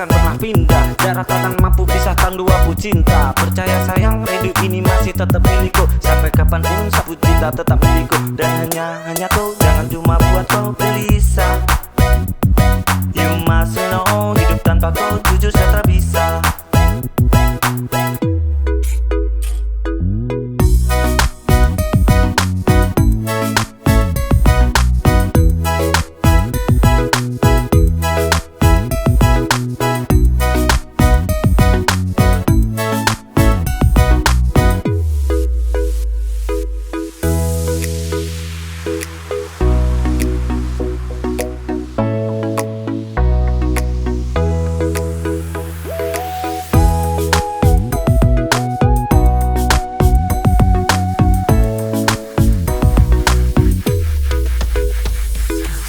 takkan pernah pindah. Jarak takkan mampu pisahkan dua cinta. Percaya sayang, hidup ini masih tetap milikku. Sampai kapanpun sapu cinta tetap milikku. Dan hanya kau, jangan cuma buat kau gelisah. You must know, hidup tanpa kau jujur saya tak bisa.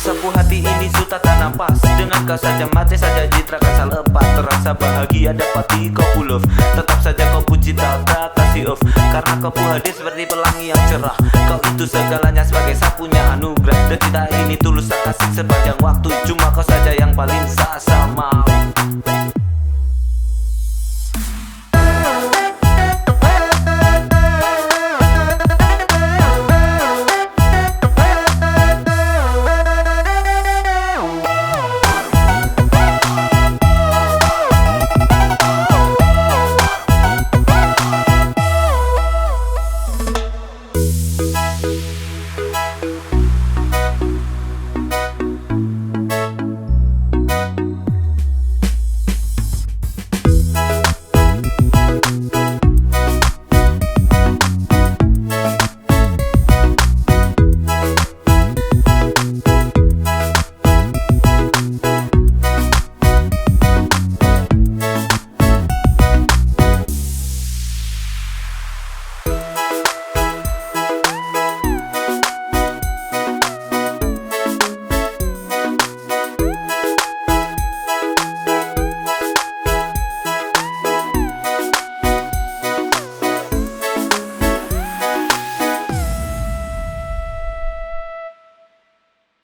Sapu hati ini sudah tak nafas. Dengan kau saja mati saja citra kan lepas. Terasa bahagia dapati kau pull off. Tetap saja kau puji tak kasih off. Karena kau hadir seperti pelangi yang cerah. Kau itu segalanya sebagai sapunya anugerah. Dan cinta ini tulus tak kasih sepanjang waktu. Cuma kau saja yang paling sama.